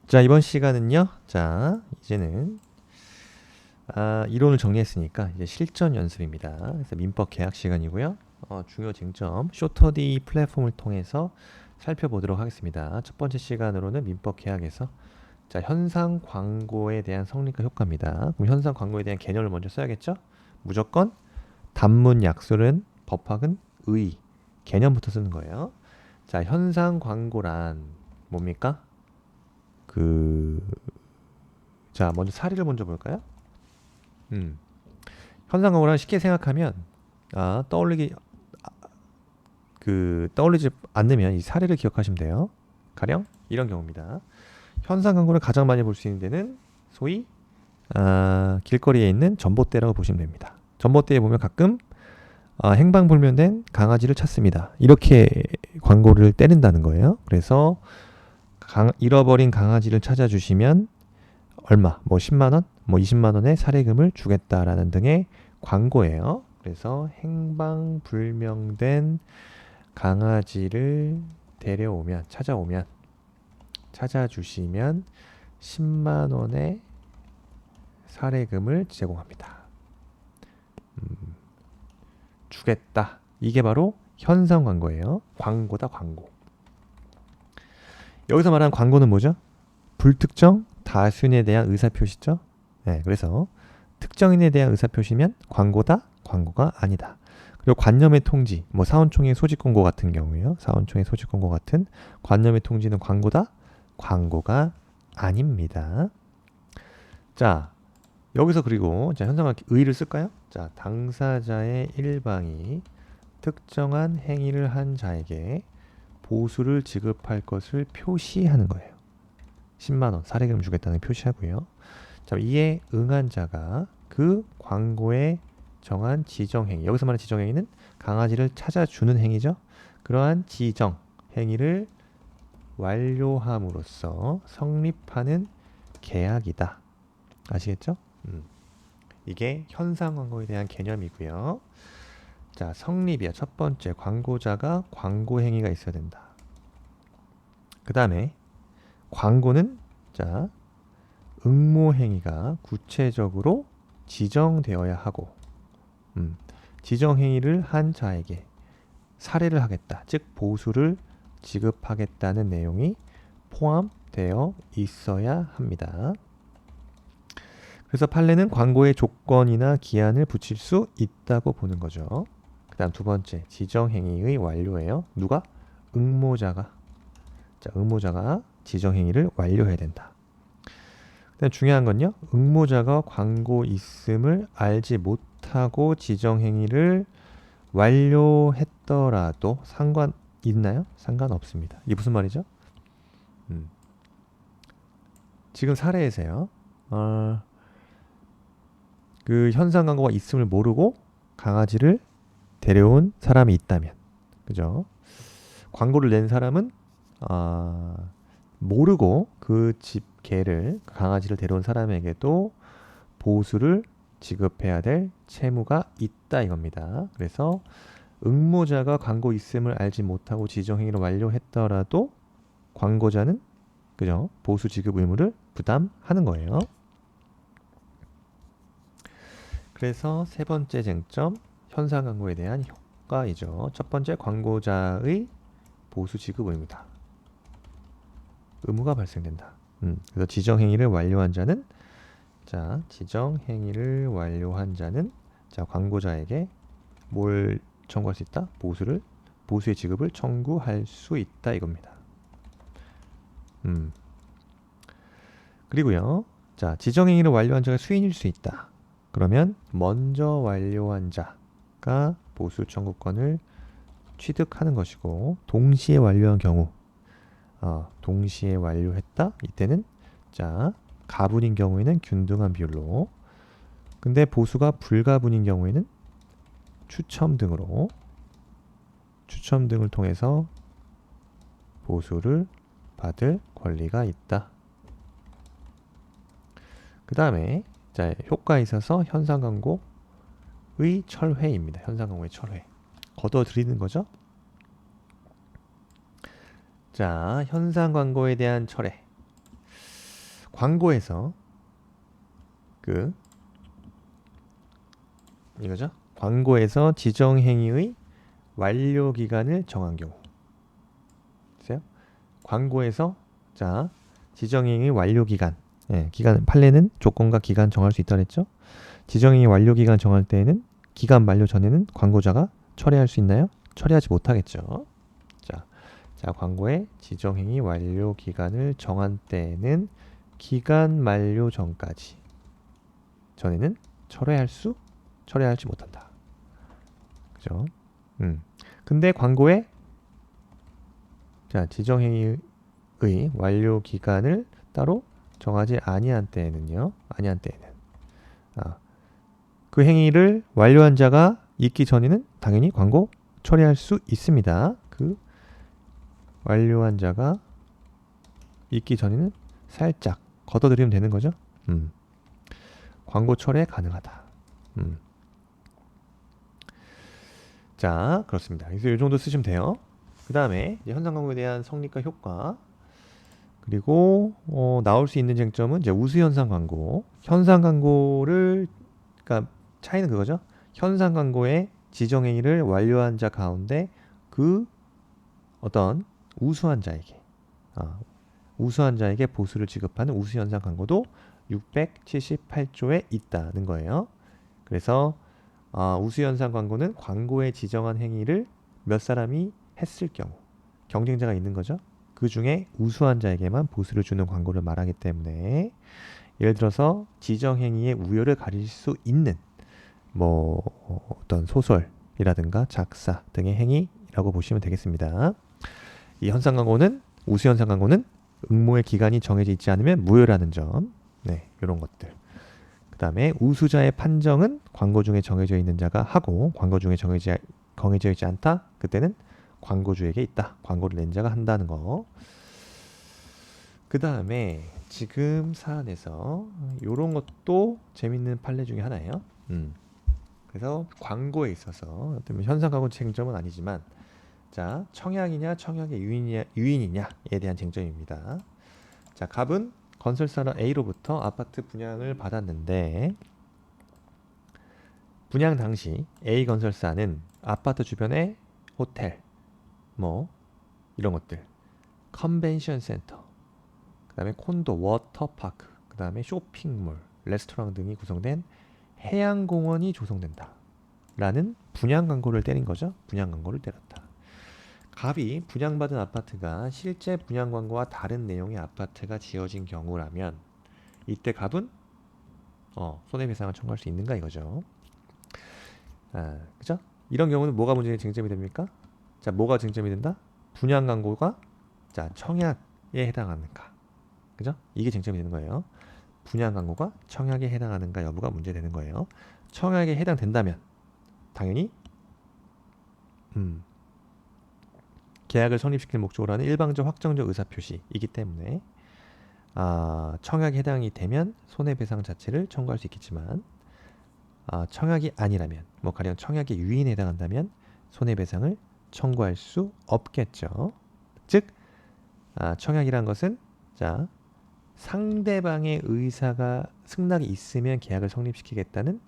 자, 이번 시간은요. 자, 이제는 이론을 정리했으니까 이제 실전 연습입니다. 그래서 민법 계약 시간이고요. 중요 쟁점 쇼터디 플랫폼을 통해서 살펴보도록 하겠습니다. 첫 번째 시간으로는 민법 계약에서 자, 현상 광고에 대한 성립과 효과입니다. 그럼 현상 광고에 대한 개념을 먼저 써야겠죠? 무조건 단문 약술은 법학은 의 개념부터 쓰는 거예요. 자, 현상 광고란 뭡니까? 자, 먼저 사례를 먼저 볼까요? 음. 현상 광고란 쉽게 생각하면 떠올리기 떠올리지 않으면 이 사례를 기억하시면 돼요. 가령 이런 경우입니다. 현상 광고를 가장 많이 볼 수 있는 데는 소위 길거리에 있는 전봇대라고 보시면 됩니다. 전봇대에 보면 가끔 행방불명된 강아지를 찾습니다. 이렇게 광고를 때린다는 거예요. 그래서 잃어버린 강아지를 찾아주시면 얼마, 뭐 10만 원, 뭐 20만 원의 사례금을 주겠다라는 등의 광고예요. 그래서 행방불명된 강아지를 찾아주시면 10만 원의 사례금을 제공합니다. 주겠다. 이게 바로 현상 광고예요. 광고다, 광고. 여기서 말하는 광고는 뭐죠? 불특정 다수인에 대한 의사표시죠. 네, 그래서 특정인에 대한 의사표시면 광고다, 광고가 아니다. 그리고 관념의 통지, 뭐 사원총회 소집 공고 같은 경우에요. 사원총회 소집 공고 같은 관념의 통지는 광고다, 광고가 아닙니다. 자, 여기서 그리고 자, 현상과 의의를 쓸까요? 자, 당사자의 일방이 특정한 행위를 한 자에게 보수를 지급할 것을 표시하는 거예요. 10만 원 사례금 주겠다는 표시하고요. 자, 이에 응한 자가 그 광고에 정한 지정행위, 여기서 말하는 지정행위는 강아지를 찾아주는 행위죠. 그러한 지정 행위를 완료함으로써 성립하는 계약이다. 아시겠죠? 이게 현상 광고에 대한 개념이고요. 자, 성립이야. 첫 번째, 광고자가 광고 행위가 있어야 된다. 그 다음에 광고는 자, 응모 행위가 구체적으로 지정되어야 하고 지정 행위를 한 자에게 사례를 하겠다. 즉 보수를 지급하겠다는 내용이 포함되어 있어야 합니다. 그래서 판례는 광고의 조건이나 기한을 붙일 수 있다고 보는 거죠. 그 다음 두 번째, 지정 행위의 완료예요. 누가? 응모자가. 자, 응모자가 지정 행위를 완료해야 된다. 근데 중요한 건요. 응모자가 광고 있음을 알지 못하고 지정 행위를 완료했더라도 상관 있나요? 상관없습니다. 이게 무슨 말이죠? 지금 사례에서요. 그 현상 광고가 있음을 모르고 강아지를 데려온 사람이 있다면, 그죠? 광고를 낸 사람은 모르고 그 집 개를 강아지를 데려온 사람에게도 보수를 지급해야 될 채무가 있다 이겁니다. 그래서 응모자가 광고 있음을 알지 못하고 지정 행위를 완료했더라도 광고자는 그죠? 보수 지급 의무를 부담하는 거예요. 그래서 세 번째 쟁점 현상 광고에 대한 효과이죠. 첫 번째 광고자의 보수 지급 의무다. 의무가 발생된다. 그래서 지정 행위를 완료한 자는 자, 지정 행위를 완료한 자는 자, 광고자에게 뭘 청구할 수 있다? 보수의 지급을 청구할 수 있다 이겁니다. 그리고요. 자, 지정 행위를 완료한 자가 수인일 수 있다. 그러면 먼저 완료한 자가 보수 청구권을 취득하는 것이고 동시에 완료한 경우 동시에 완료했다. 이때는 자, 가분인 경우에는 균등한 비율로 근데 보수가 불가분인 경우에는 추첨 등을 통해서 보수를 받을 권리가 있다. 그 다음에 자, 효과에 있어서 현상 광고의 철회입니다. 현상 광고의 철회. 걷어들이는 거죠. 자, 현상 광고에 대한 철회. 광고에서 이거죠. 광고에서 지정 행위의 완료 기간을 정한 경우. 보세요. 광고에서 자 지정 행위 완료 기간. 예, 기간 판례는 조건과 기간 정할 수 있다 그랬죠. 지정 행위 완료 기간 정할 때에는 기간 만료 전에는 광고자가 철회할 수 있나요? 철회하지 못하겠죠. 자, 광고의 지정 행위 완료 기간을 정한 때에는 기간 만료 전에는 철회할지 못한다. 그죠? 근데 광고에 자, 지정 행위의 완료 기간을 따로 정하지 아니한 때에는요. 그 행위를 완료한 자가 있기 전에는 당연히 광고 철회할 수 있습니다. 그 완료한 자가 있기 전에는 살짝 걷어들이면 되는 거죠. 광고 철회 가능하다. 자, 그렇습니다. 그래서 이 정도 쓰시면 돼요. 그 다음에 현상 광고에 대한 성립과 효과, 그리고 나올 수 있는 쟁점은 이제 우수 현상 광고. 현상 광고를 그러니까 차이는 그거죠. 현상 광고의 지정 행위를 완료한 자 가운데 그 어떤 우수한 자에게 보수를 지급하는 우수 현상 광고도 678조에 있다는 거예요. 그래서 우수 현상 광고는 광고에 지정한 행위를 몇 사람이 했을 경우 경쟁자가 있는 거죠. 그 중에 우수한 자에게만 보수를 주는 광고를 말하기 때문에 예를 들어서 지정 행위의 우열을 가릴 수 있는 뭐 어떤 소설이라든가 작사 등의 행위라고 보시면 되겠습니다. 이 현상 광고는 우수 현상 광고는 응모의 기간이 정해져 있지 않으면 무효라는 점. 네, 이런 것들. 그 다음에 우수자의 판정은 광고 중에 정해져 있는 자가 하고 광고 중에 정해져 있지 않다. 그때는 광고주에게 있다. 광고를 낸 자가 한다는 거. 그 다음에 지금 사안에서 이런 것도 재밌는 판례 중에 하나예요. 그래서 광고에 있어서 어떤 현상 광고 쟁점은 아니지만 자, 청약이냐 청약의 유인이냐에 대한 쟁점입니다. 자, 갑은 건설사 A로부터 아파트 분양을 받았는데 분양 당시 A 건설사는 아파트 주변에 호텔, 뭐 이런 것들, 컨벤션 센터, 그 다음에 콘도, 워터파크, 그 다음에 쇼핑몰, 레스토랑 등이 구성된 해양공원이 조성된다 라는 분양 광고를 때린 거죠. 분양 광고를 때렸다. 갑이 분양받은 아파트가 실제 분양 광고와 다른 내용의 아파트가 지어진 경우라면 이때 갑은 손해배상을 청구할 수 있는가 이거죠. 그죠? 이런 경우는 뭐가 문제의 쟁점이 됩니까? 자, 뭐가 쟁점이 된다? 분양 광고가 자, 청약에 해당하는가? 그죠? 이게 쟁점이 되는 거예요. 분양 광고가 청약에 해당하는가 여부가 문제되는 거예요. 청약에 해당된다면 당연히 계약을 성립시킬 목적으로 하는 일방적 확정적 의사표시이기 때문에 청약에 해당이 되면 손해배상 자체를 청구할 수 있겠지만 청약이 아니라면 뭐 가령 청약의 유인에 해당한다면 손해배상을 청구할 수 없겠죠. 즉 청약이란 것은 자 상대방의 의사가 승낙이 있으면 계약을 성립시키겠다는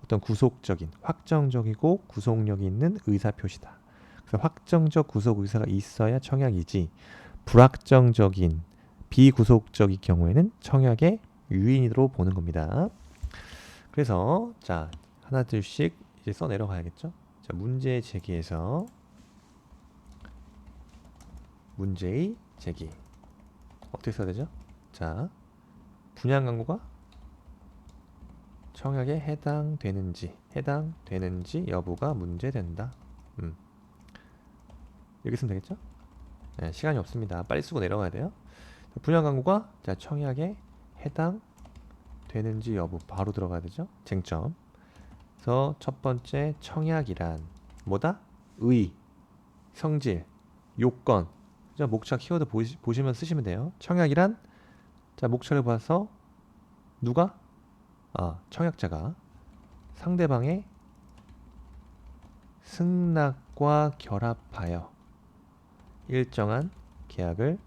어떤 구속적인 확정적이고 구속력이 있는 의사표시다. 그래서 확정적 구속 의사가 있어야 청약이지 불확정적인 비구속적인 경우에는 청약의 유인으로 보는 겁니다. 그래서 자 하나 둘씩 이제 써 내려가야겠죠. 자 문제 제기에서 문제의 제기 어떻게 써야 되죠? 자 분양 광고가 청약에 해당되는지 여부가 문제된다. 이렇게 쓰면 되겠죠? 네, 시간이 없습니다. 빨리 쓰고 내려가야 돼요. 분양 광고가 자 청약에 해당되는지 여부 바로 들어가야 되죠. 쟁점. 그래서 첫 번째 청약이란 뭐다? 의, 성질, 요건. 자 목차 키워드 보시면 쓰시면 돼요. 청약이란 자 목차를 봐서 누가? 청약자가 상대방의 승낙과 결합하여 일정한 계약을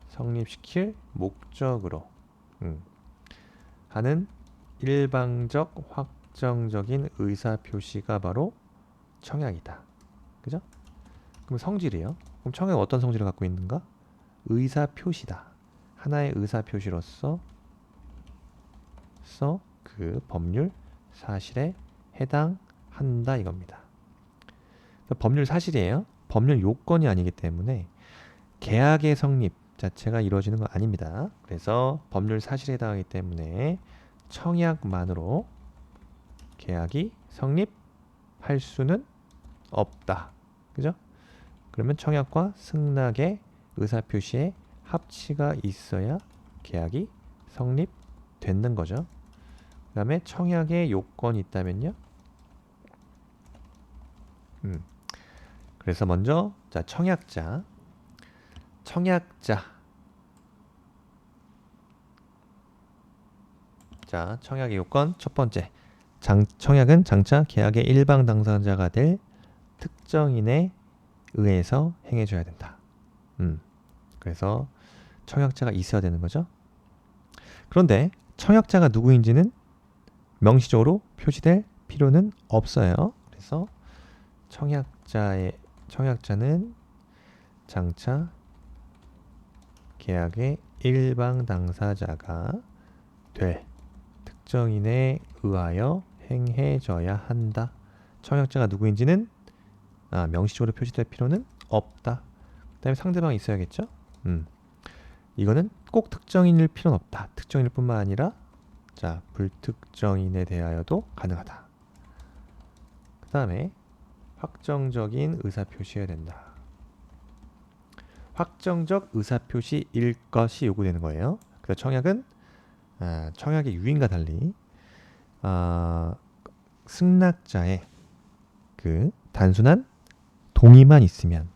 성립시킬 목적으로 하는 일방적 확정적인 의사표시가 바로 청약이다. 그죠? 그럼 성질이에요. 그럼 청약은 어떤 성질을 갖고 있는가? 의사표시다. 하나의 의사표시로서 그 법률 사실에 해당한다 이겁니다. 법률 사실이에요. 법률 요건이 아니기 때문에 계약의 성립 자체가 이루어지는 건 아닙니다. 그래서 법률 사실에 해당하기 때문에 청약만으로 계약이 성립할 수는 없다. 그죠? 그러면 청약과 승낙의 의사표시에 합치가 있어야 계약이 성립되는 거죠. 그 다음에 청약의 요건이 있다면요. 그래서 먼저 자 청약자 자 청약의 요건 첫 번째 청약은 장차 계약의 일방 당사자가 될 특정인에 의해서 행해져야 된다. 그래서 청약자가 있어야 되는 거죠. 그런데 청약자가 누구인지는 명시적으로 표시될 필요는 없어요. 그래서 청약자는 장차 계약의 일방 당사자가 될 특정인에 의하여 행해져야 한다. 청약자가 누구인지는 명시적으로 표시될 필요는 없다. 그 다음에 상대방이 있어야겠죠. 이거는 꼭 특정인일 필요는 없다. 특정인일 뿐만 아니라 자 불특정인에 대하여도 가능하다. 그 다음에 확정적인 의사표시해야 된다. 확정적 의사표시일 것이 요구되는 거예요. 그래서 청약은 청약의 유인과 달리 승낙자의 그 단순한 동의만 있으면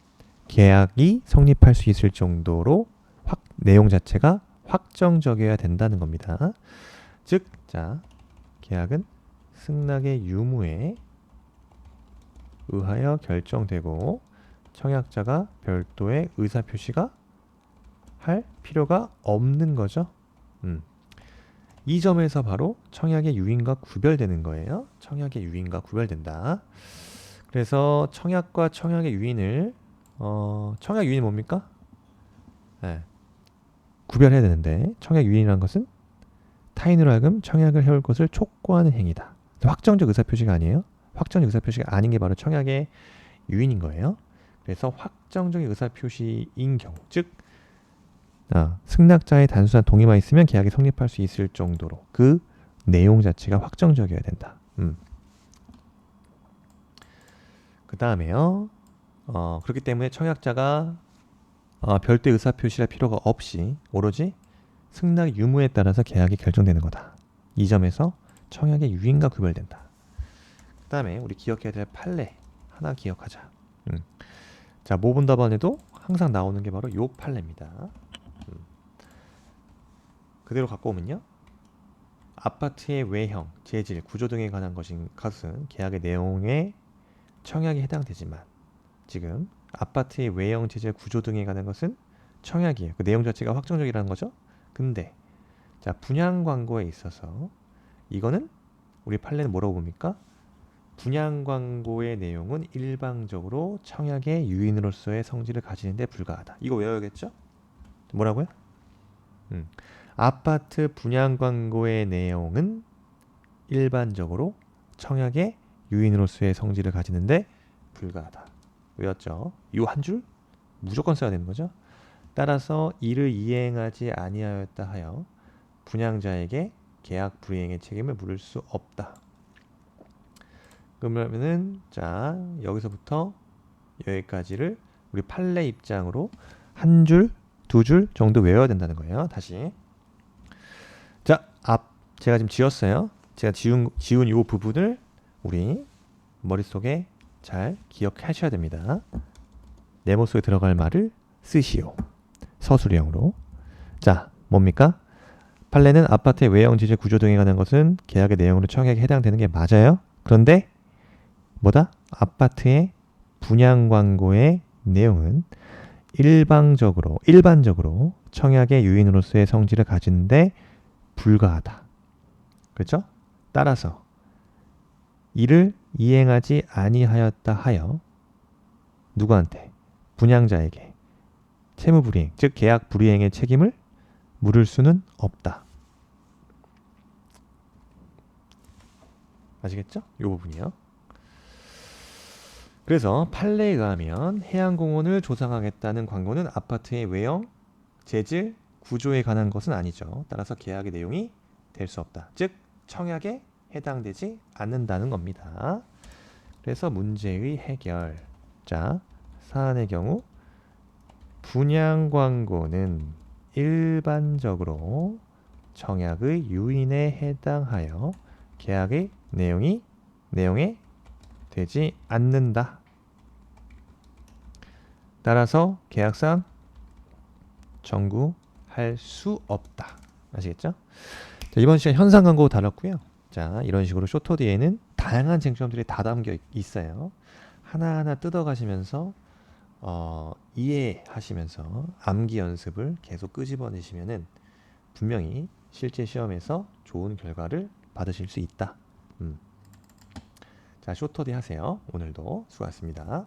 계약이 성립할 수 있을 정도로 내용 자체가 확정적이어야 된다는 겁니다. 즉, 자 계약은 승낙의 유무에 의하여 결정되고 청약자가 별도의 의사표시가 할 필요가 없는 거죠. 이 점에서 바로 청약의 유인과 구별되는 거예요. 청약의 유인과 구별된다. 그래서 청약과 청약의 유인을 청약 유인이 뭡니까? 네. 구별해야 되는데 청약 유인이라는 것은 타인으로 하여금 청약을 해올 것을 촉구하는 행위다. 확정적 의사표시가 아니에요. 확정적 의사표시가 아닌 게 바로 청약의 유인인 거예요. 그래서 확정적인 의사표시인 경우, 즉 승낙자의 단순한 동의만 있으면 계약이 성립할 수 있을 정도로 그 내용 자체가 확정적이어야 된다. 그 다음에요. 그렇기 때문에 청약자가 별도의 의사표시할 필요가 없이 오로지 승낙 유무에 따라서 계약이 결정되는 거다. 이 점에서 청약의 유인과 구별된다. 그 다음에 우리 기억해야 될 판례 하나 기억하자. 자, 모분답안에도 항상 나오는 게 바로 요 판례입니다. 그대로 갖고 오면요. 아파트의 외형, 재질, 구조 등에 관한 것은 계약의 내용에 청약이 해당되지만 지금 아파트의 외형, 재질, 구조 등에 관한 것은 청약이에요. 그 내용 자체가 확정적이라는 거죠. 근데 자 분양 광고에 있어서 이거는 우리 판례는 뭐라고 봅니까? 분양 광고의 내용은 일방적으로 청약의 유인으로서의 성질을 가지는데 불과하다. 이거 외워야겠죠? 뭐라고요? 아파트 분양 광고의 내용은 일반적으로 청약의 유인으로서의 성질을 가지는데 불과하다. 외웠죠? 이 한 줄 무조건 써야 되는 거죠. 따라서 이를 이행하지 아니하였다 하여 분양자에게 계약 불이행의 책임을 물을 수 없다. 그러면은 자 여기서부터 여기까지를 우리 판례 입장으로 한 줄, 두 줄 정도 외워야 된다는 거예요. 다시 자 제가 지금 지웠어요. 제가 지운 이 부분을 우리 머릿속에 잘 기억하셔야 됩니다. 네모 속에 들어갈 말을 쓰시오. 서술형으로. 자, 뭡니까? 판례는 아파트의 외형, 재질, 구조 등에 관한 것은 계약의 내용으로 청약에 해당되는 게 맞아요. 그런데 뭐다? 아파트의 분양 광고의 내용은 일반적으로 청약의 유인으로서의 성질을 가지는데 불과하다. 그렇죠? 따라서 이를 이행하지 아니하였다 하여 누구한테? 분양자에게 채무불이행, 즉 계약 불이행의 책임을 물을 수는 없다. 아시겠죠? 이 부분이요. 그래서 판례에 의하면 해양공원을 조성하겠다는 광고는 아파트의 외형, 재질, 구조에 관한 것은 아니죠. 따라서 계약의 내용이 될 수 없다. 즉 청약에 해당되지 않는다는 겁니다. 그래서 문제의 해결. 자, 사안의 경우 분양 광고는 일반적으로 청약의 유인에 해당하여 계약의 내용에 되지 않는다. 따라서 계약상 청구할 수 없다. 아시겠죠? 자, 이번 시간 현상 광고 다뤘고요. 자, 이런 식으로 쇼토디에는 다양한 쟁점들이 다 담겨 있어요. 하나하나 뜯어가시면서 이해하시면서 암기 연습을 계속 끄집어내시면은 분명히 실제 시험에서 좋은 결과를 받으실 수 있다. 자, 쇼토디 하세요. 오늘도 수고하셨습니다.